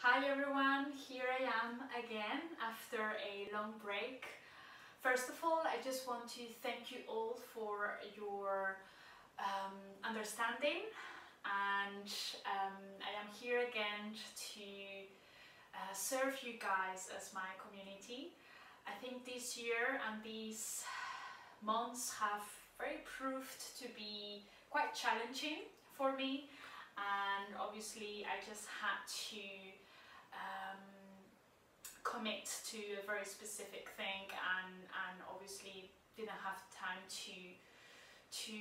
Hi everyone, here I am again after a long break. First of all, I just want to thank you all for your understanding, and I am here again to serve you guys as my community. I think this year and these months have very proved to be quite challenging for me, and obviously I just had to commit to a very specific thing, and obviously didn't have time to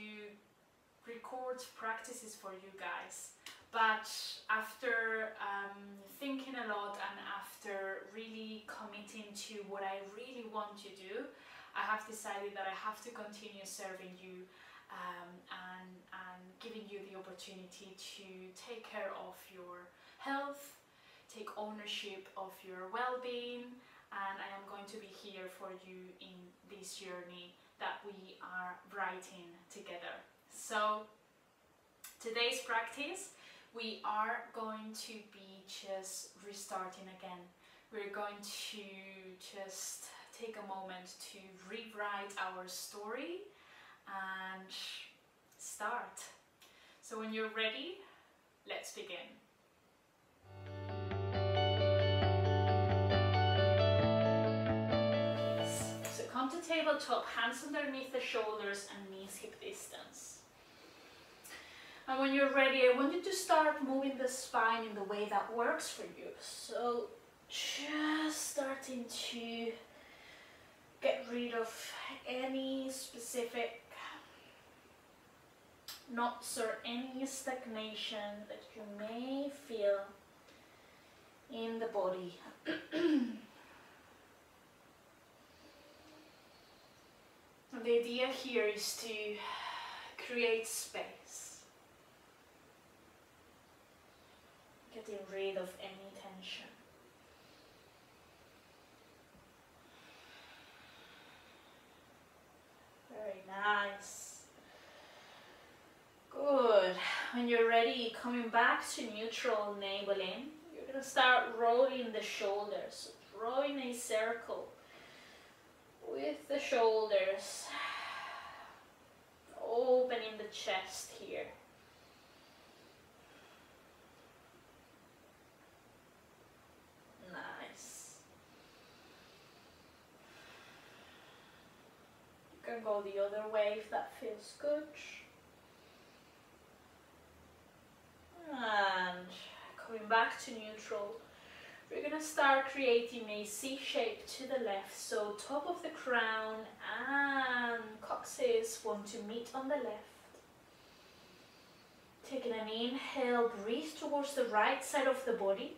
record practices for you guys. But after thinking a lot and after really committing to what I really want to do, I have decided that I have to continue serving you and giving you the opportunity to take care of your health, take ownership of your well-being, and I am going to be here for you in this journey that we are writing together. So today's practice, we are going to be just restarting again. We're going to just take a moment to rewrite our story and start. So when you're ready, let's begin. So come to tabletop, hands underneath the shoulders and knees hip distance. And when you're ready, I want you to start moving the spine in the way that works for you. So just starting to get rid of any specific knots or any stagnation that you may feel in the body. The idea here is to create space, getting rid of any tension. Very nice. Good. When you're ready, coming back to neutral, navel in. You're going to start rolling the shoulders, drawing a circle with the shoulders, opening the chest here. Nice. You can go the other way if that feels good. And coming back to neutral, we're going to start creating a C shape to the left. So top of the crown and coccyx want to meet on the left. Taking an inhale, breathe towards the right side of the body.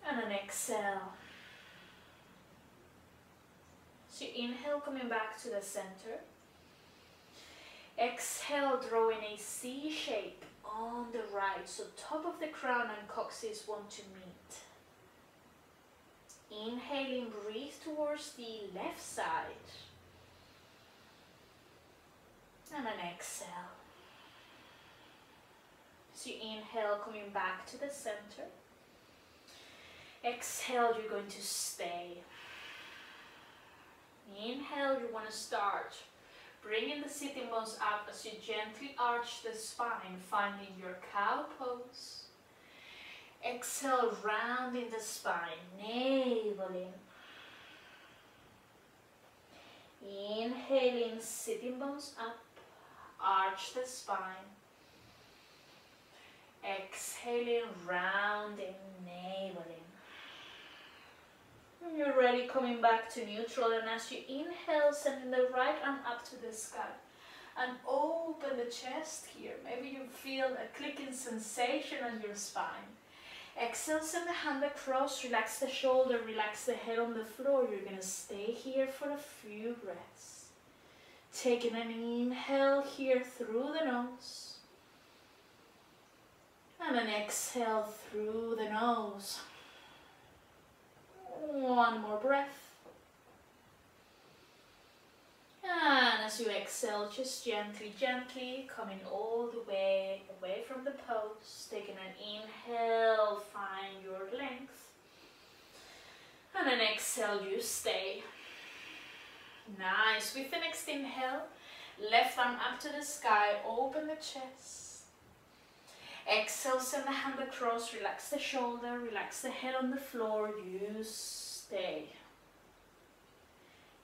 And an exhale. So inhale, coming back to the center. Exhale, drawing a C shape on the right, so top of the crown and coccyx want to meet. Inhaling, breathe towards the left side. And an exhale. So you inhale, coming back to the center. Exhale, you're going to stay. Inhale, you want to start bringing the sitting bones up as you gently arch the spine, finding your cow pose. Exhale, rounding the spine, navel in. Inhaling, sitting bones up, arch the spine. Exhaling, rounding, navel in. When you're ready, coming back to neutral, and as you inhale, sending the right arm up to the sky and open the chest here. Maybe you feel a clicking sensation on your spine. Exhale, send the hand across, relax the shoulder, relax the head on the floor. You're going to stay here for a few breaths. Taking an inhale here through the nose and an exhale through the nose. One more breath. And as you exhale, just gently, gently coming all the way away from the pose. Taking an inhale, find exhale, you stay. Nice. With the next inhale, left arm up to the sky, open the chest. Exhale, send the hand across, relax the shoulder, relax the head on the floor, you stay.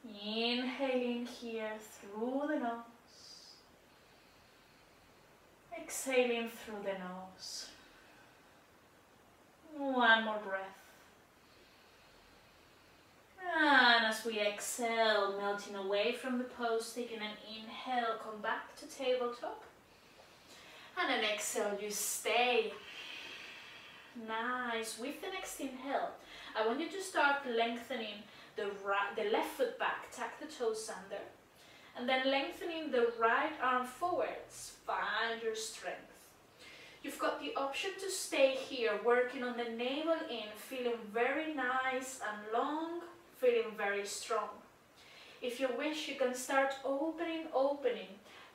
Inhaling here through the nose. Exhaling through the nose. One more breath. And as we exhale, melting away from the pose, taking an inhale, come back to tabletop. And an exhale, you stay. Nice. With the next inhale, I want you to start lengthening the left foot back, tuck the toes under. And then lengthening the right arm forwards. Find your strength. You've got the option to stay here, working on the navel in, feeling very nice and long, feeling very strong. If you wish, you can start opening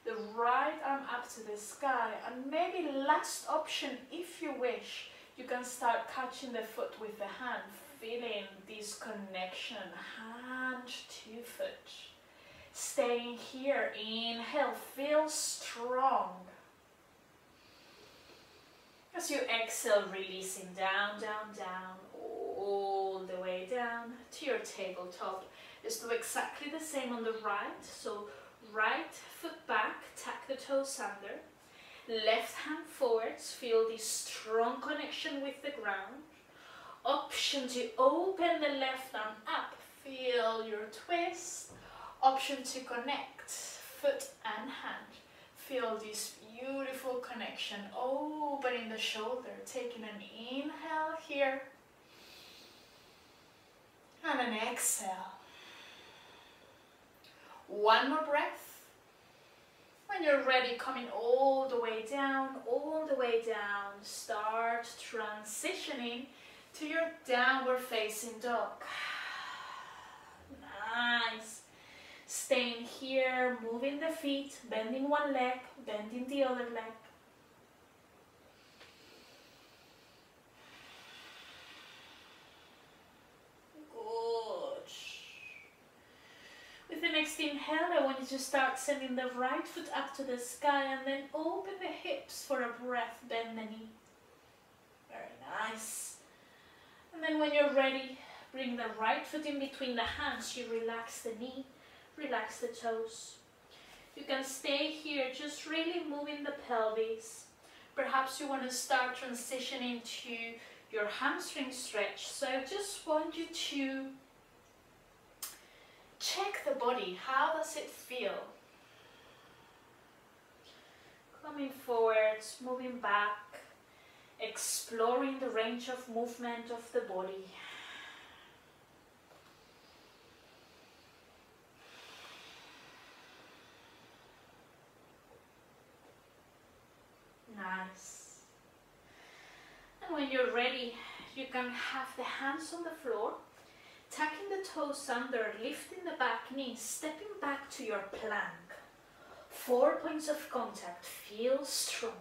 the right arm up to the sky, and maybe last option, if you wish, you can start catching the foot with the hand, feeling this connection, hand to foot. Staying here, inhale, feel strong. As you exhale, releasing down, down, down, all the way down to your tabletop. Just do exactly the same on the right. So right foot back, tuck the toes under. Left hand forwards, feel this strong connection with the ground. Option to open the left arm up, feel your twist. Option to connect foot and hand. Feel this beautiful connection, opening the shoulder, taking an inhale here. And an exhale. One more breath. When you're ready, coming all the way down, start transitioning to your downward facing dog. Nice. Staying here, moving the feet, bending one leg, bending the other leg. Good. With the next inhale, I want you to start sending the right foot up to the sky and then open the hips for a breath, bend the knee. Very nice. And then when you're ready, bring the right foot in between the hands, you relax the knee. Relax the toes. You can stay here, just really moving the pelvis. Perhaps you want to start transitioning to your hamstring stretch. So I just want you to check the body. How does it feel? Coming forwards, moving back, exploring the range of movement of the body. Nice. And when you're ready, you can have the hands on the floor, tucking the toes under, lifting the back knee, stepping back to your plank. 4 points of contact, feel strong.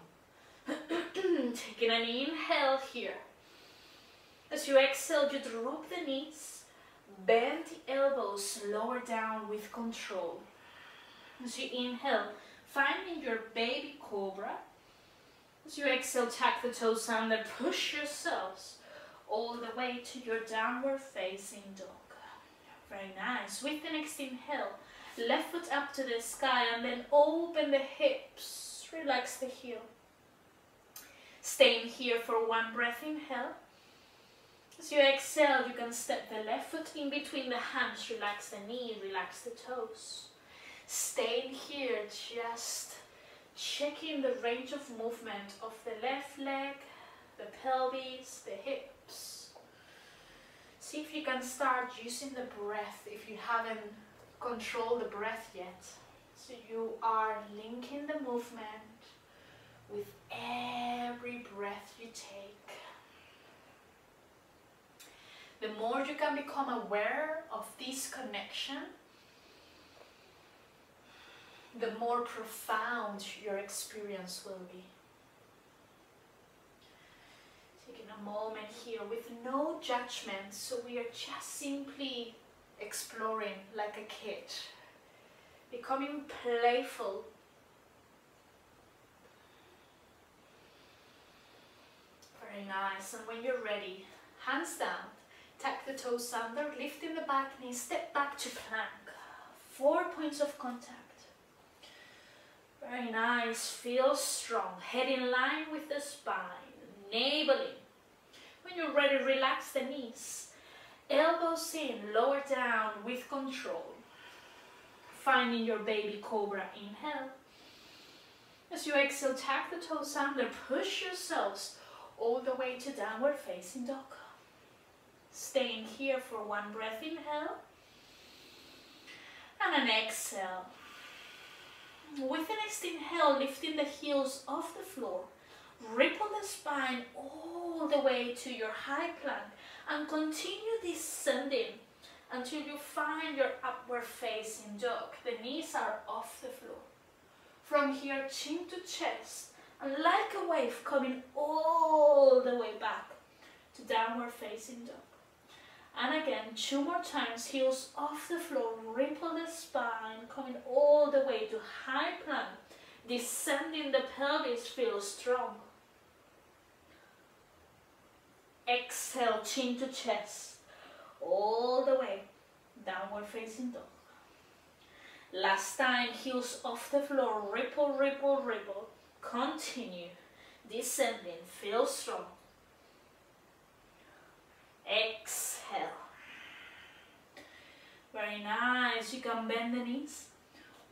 Taking an inhale here. As you exhale, you drop the knees, bend the elbows, lower down with control. As you inhale, finding your baby cobra. As you exhale, tuck the toes under, push yourselves all the way to your downward facing dog. Very nice. With the next inhale, left foot up to the sky and then open the hips, relax the heel. Staying here for one breath, inhale. As you exhale, you can step the left foot in between the hands, relax the knee, relax the toes. Staying here, just checking the range of movement of the left leg, the pelvis, the hips. See if you can start using the breath if you haven't controlled the breath yet. So you are linking the movement with every breath you take. The more you can become aware of this connection, the more profound your experience will be. Taking a moment here with no judgment, so we are just simply exploring like a kid, becoming playful. Very nice. And when you're ready, hands down, tuck the toes under, lifting the back knee, step back to plank. 4 points of contact. Very nice. Feel strong. Head in line with the spine. Navel in. When you're ready, relax the knees. Elbows in, lower down with control. Finding your baby cobra. Inhale. As you exhale, tuck the toes under. Push yourselves all the way to downward facing dog. Staying here for 1 breath. Inhale. And an exhale. With the next inhale, lifting the heels off the floor. Ripple the spine all the way to your high plank and continue descending until you find your upward facing dog. The knees are off the floor. From here, chin to chest, and like a wave coming all the way back to downward facing dog. And again, 2 more times, heels off the floor, ripple the spine, coming all the way to high plank, descending the pelvis, feel strong. Exhale, chin to chest, all the way, downward facing dog. Last time, heels off the floor, ripple, ripple, ripple. Continue, descending, feel strong. Exhale. Very nice. You can bend the knees.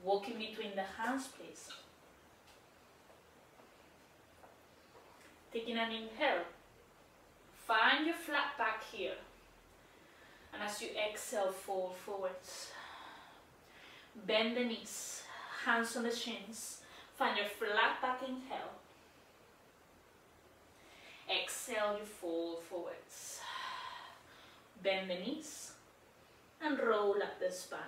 Walk in between the hands, please. Taking an inhale. Find your flat back here. And as you exhale, fold forwards. Bend the knees. Hands on the shins. Find your flat back. Inhale. Exhale, you fold forwards. Bend the knees and roll up the spine.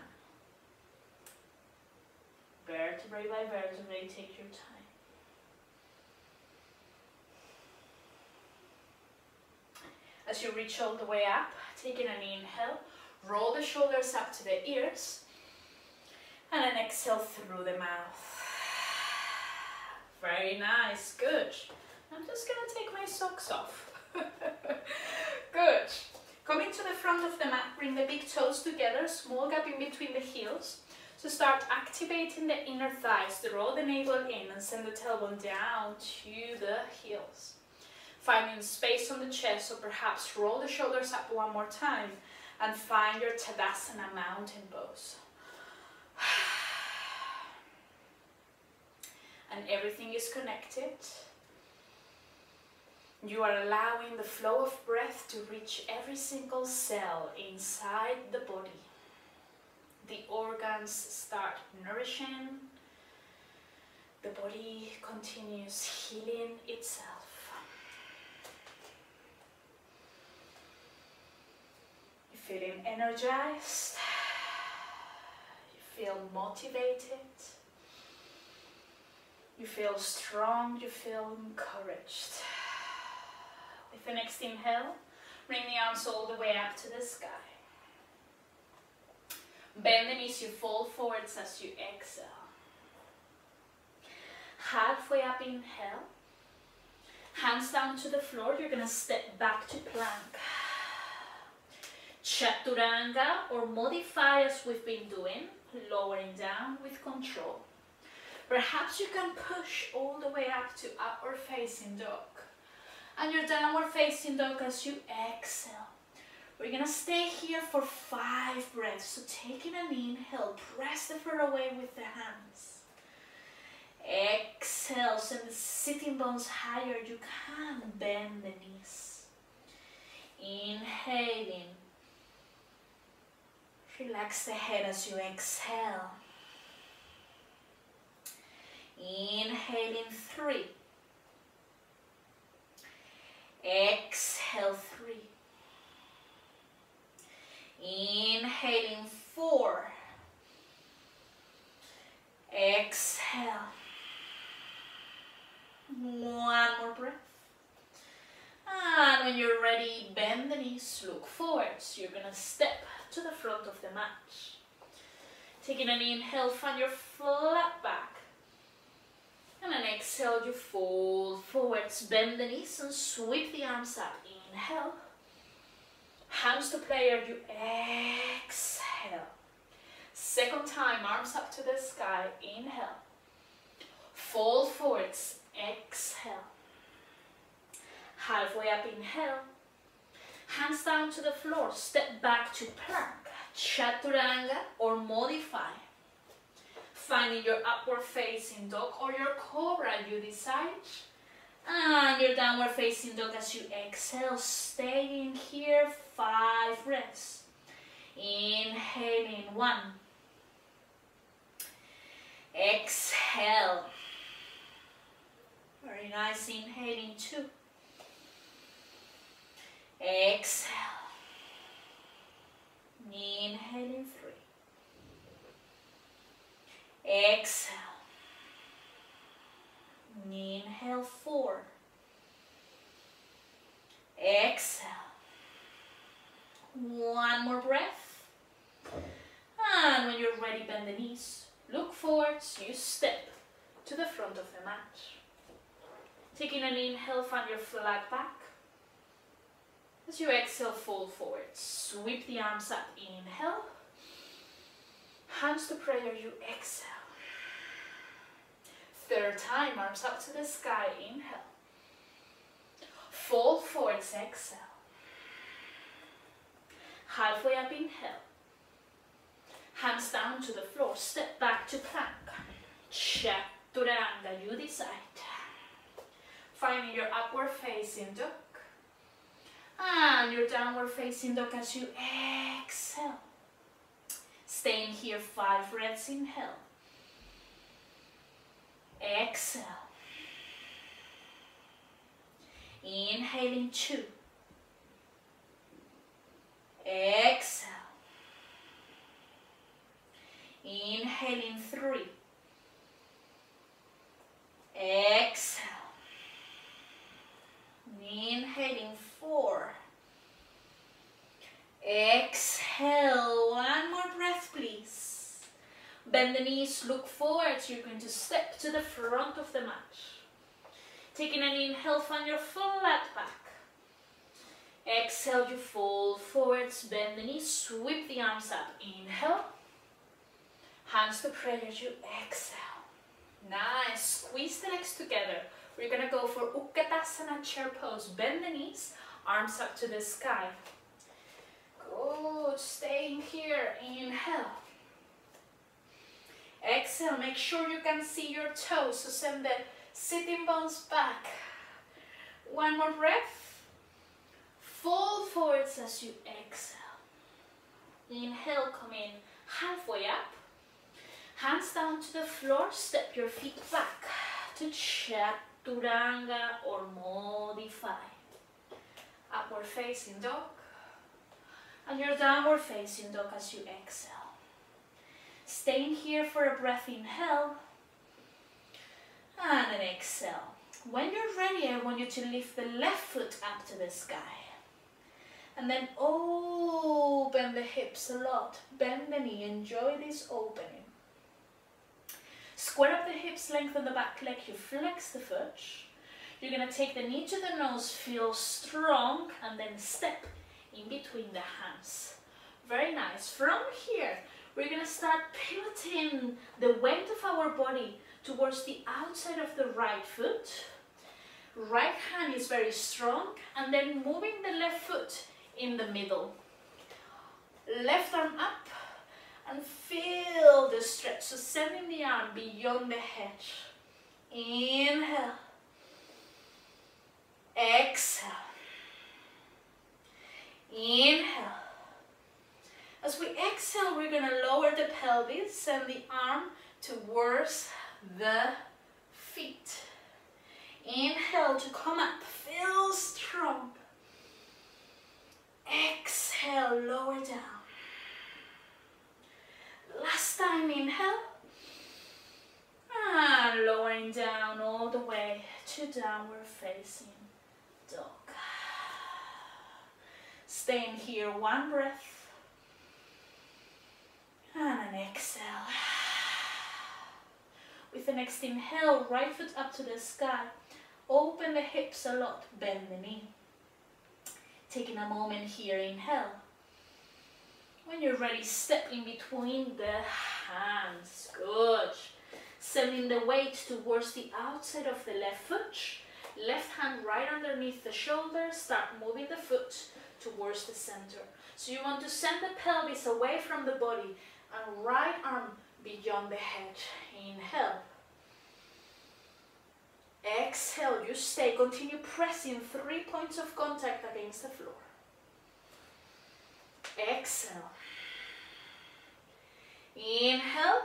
Vertebrae by vertebrae, take your time. As you reach all the way up, taking an inhale, roll the shoulders up to the ears, and an exhale through the mouth. Very nice, good. I'm just gonna take my socks off. Good. Coming to the front of the mat, bring the big toes together, small gap in between the heels. So start activating the inner thighs, draw the navel in and send the tailbone down to the heels. Finding space on the chest, or perhaps roll the shoulders up 1 more time and find your Tadasana mountain pose. And everything is connected. You are allowing the flow of breath to reach every single cell inside the body. The organs start nourishing. The body continues healing itself. You're feeling energized. You feel motivated. You feel strong. You feel encouraged. With the next inhale, bring the arms all the way up to the sky. Bend the knees, you fold forwards as you exhale. Halfway up, inhale. Hands down to the floor, you're going to step back to plank. Chaturanga, or modify as we've been doing, lowering down with control. Perhaps you can push all the way up to upward facing dog. And your downward facing dog as you exhale. We're going to stay here for 5 breaths. So taking an inhale, press the floor away with the hands. Exhale, send the sitting bones higher. You can bend the knees. Inhaling. Relax the head as you exhale. Inhaling 3. Exhale 3. Inhaling 4. Exhale. 1 more breath. And when you're ready, bend the knees, look forwards. You're gonna step to the front of the mat. Taking an inhale, find your flat back. And an exhale, you fold forwards, bend the knees and sweep the arms up. Inhale. Hands to prayer, you exhale. Second time, arms up to the sky. Inhale. Fold forwards, exhale. Halfway up, inhale. Hands down to the floor, step back to plank, chaturanga or modify. Finding your upward facing dog or your cobra, you decide. And your downward facing dog as you exhale, staying here 5 breaths. Inhaling 1. Exhale. Very nice, inhaling 2. Exhale. Inhaling 3. Exhale. Inhale 4. Exhale. 1 more breath. And when you're ready, bend the knees. Look forwards, you step to the front of the mat. Taking an inhale, find your flat back. As you exhale, fold forward. Sweep the arms up. Inhale. Hands to prayer, you exhale. Third time, arms up to the sky. Inhale. Fold forwards, exhale. Halfway up, inhale. Hands down to the floor. Step back to plank. Chaturanga, you decide. Finding your upward facing dog. And your downward facing dog as you exhale. Staying here 5 breaths. Inhale. Exhale. Inhaling 2. Exhale. Inhaling 3. Exhale. Inhaling 4. Exhale. 1 more breath, please. Bend the knees, look forward. You're going to step to the front of the mat. Taking an inhale, find your flat back. Exhale, you fold forwards, bend the knees, sweep the arms up. Inhale. Hands to prayer, you exhale. Nice. Squeeze the legs together. We're going to go for Utkatasana chair pose. Bend the knees, arms up to the sky. Good. Staying here. Inhale. Exhale. Make sure you can see your toes. So send the sitting bones back. 1 more breath. Fold forwards as you exhale. Inhale. Come in halfway up. Hands down to the floor. Step your feet back to chaturanga or modify. Upward facing dog. And your downward facing dog as you exhale. Staying here for a breath. Inhale. And an exhale. When you're ready, I want you to lift the left foot up to the sky. And then open the hips a lot. Bend the knee. Enjoy this opening. Square up the hips, lengthen the back leg. You flex the foot. You're going to take the knee to the nose, feel strong, and then step in between the hands. Very nice. From here, we're going to start pivoting the weight of our body towards the outside of the right foot. Right hand is very strong, and then moving the left foot in the middle. Left arm up, and feel the stretch. So sending the arm beyond the head. Inhale. Exhale. Inhale. As we exhale, we're going to lower the pelvis, send the arm towards the feet. Inhale to come up, feel strong. Exhale, lower down. Last time, inhale. And lowering down all the way to downward facing dog. Staying here, one breath. And an exhale. With the next inhale, right foot up to the sky. Open the hips a lot, bend the knee. Taking a moment here, inhale. When you're ready, step in between the hands. Good. Sending the weight towards the outside of the left foot. Left hand right underneath the shoulder. Start moving the foot towards the center. So you want to send the pelvis away from the body and right arm beyond the head. Inhale. Exhale, you stay. Continue pressing 3 points of contact against the floor. Exhale. Inhale.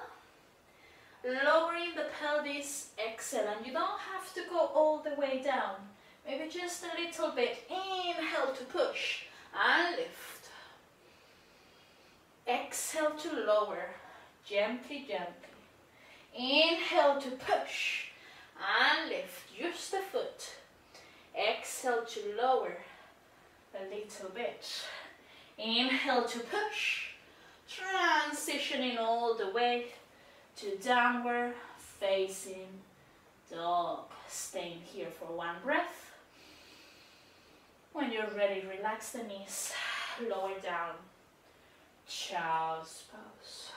Lowering the pelvis. Exhale. And you don't have to go all the way down. Maybe just a little bit. Inhale to push and lift. Exhale to lower. Gently, gently. Inhale to push and lift. Use the foot. Exhale to lower a little bit. Inhale to push. Transitioning all the way to downward facing dog. Staying here for one breath. When you're ready, relax the knees. Lower down. Child's pose.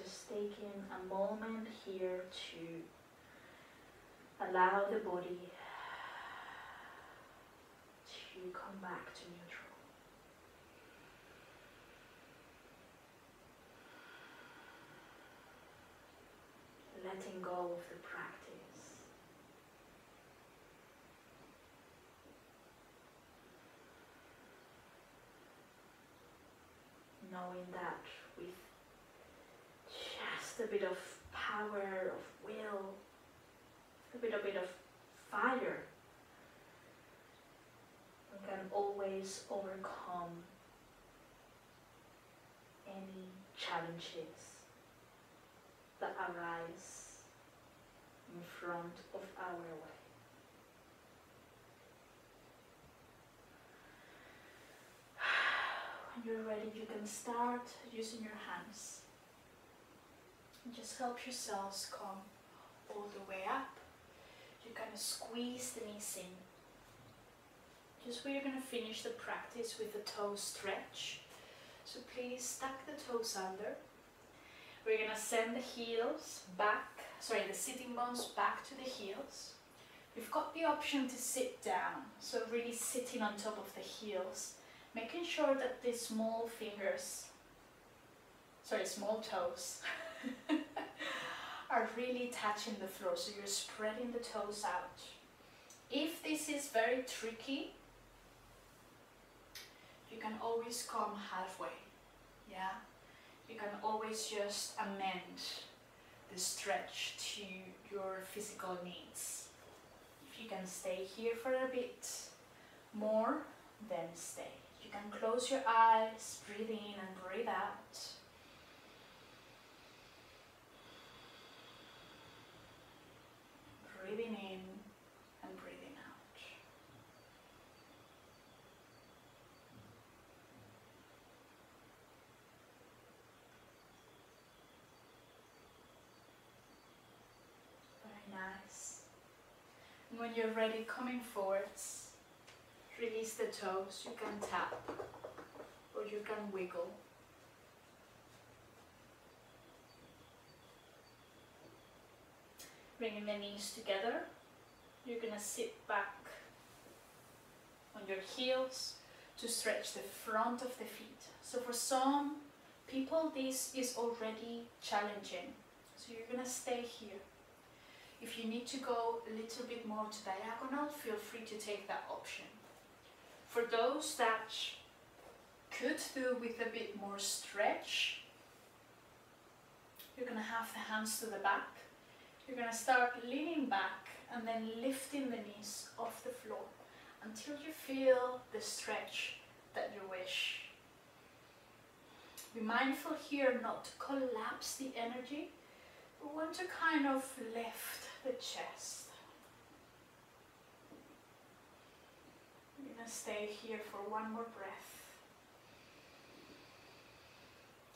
Just taking a moment here to allow the body to come back to neutral. Letting go of the practice. Knowing that with a bit of power, of will, a bit of fire, we can always overcome any challenges that arise in front of our way. When you're ready, you can start using your hands. Just help yourselves come all the way up. You kind of squeeze the knees in. Just we're going to finish the practice with the toe stretch. So please tuck the toes under. We're going to send the heels back, the sitting bones back to the heels. We've got the option to sit down, so really sitting on top of the heels, making sure that the small toes are really touching the floor, so you're spreading the toes out. If this is very tricky, you can always come halfway. Yeah, you can always just amend the stretch to your physical needs. If you can stay here for a bit more, then stay. You can close your eyes, breathe in and breathe out. Breathing in and breathing out. Very nice. And when you're ready, coming forwards, release the toes. You can tap or you can wiggle. Bringing the knees together, you're going to sit back on your heels to stretch the front of the feet. So for some people this is already challenging, so you're going to stay here. If you need to go a little bit more to diagonal, feel free to take that option. For those that could do with a bit more stretch, you're going to have the hands to the back. You're going to start leaning back and then lifting the knees off the floor until you feel the stretch that you wish. Be mindful here not to collapse the energy. We want to kind of lift the chest. We're going to stay here for one more breath.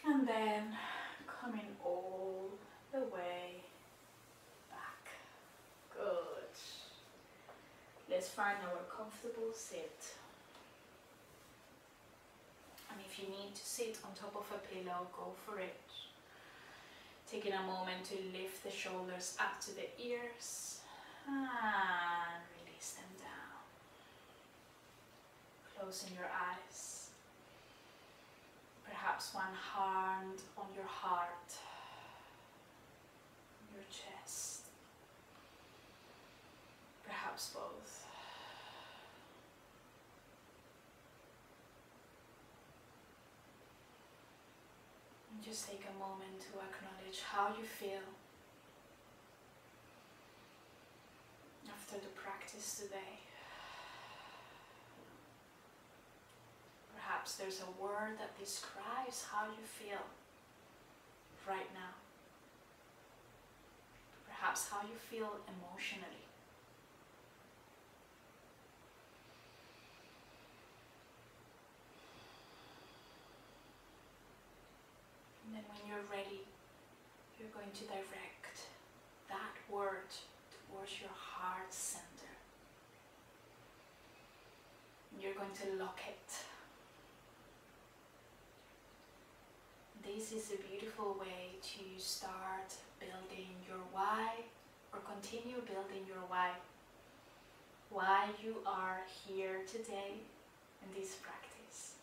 And then coming all the way back. Good. Let's find our comfortable sit. And if you need to sit on top of a pillow, go for it. Taking a moment to lift the shoulders up to the ears and release them down. Closing your eyes. Perhaps one hand on your heart, your chest. Perhaps both. And just take a moment to acknowledge how you feel after the practice today. Perhaps there's a word that describes how you feel right now. Perhaps how you feel emotionally. And then when you're ready, you're going to direct that word towards your heart center. And you're going to lock it. This is a beautiful way to start building your why, or continue building your why. Why you are here today in this practice.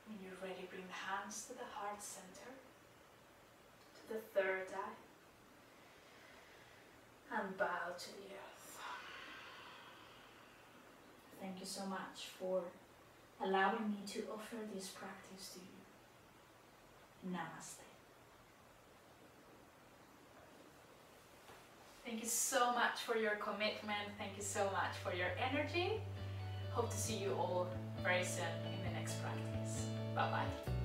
When you're ready, bring the hands to the heart center, to the third eye, and bow to the earth. Thank you so much for allowing me to offer this practice to you. Namaste. Thank you so much for your commitment. Thank you so much for your energy. Hope to see you all very soon in the next practice. Bye-bye.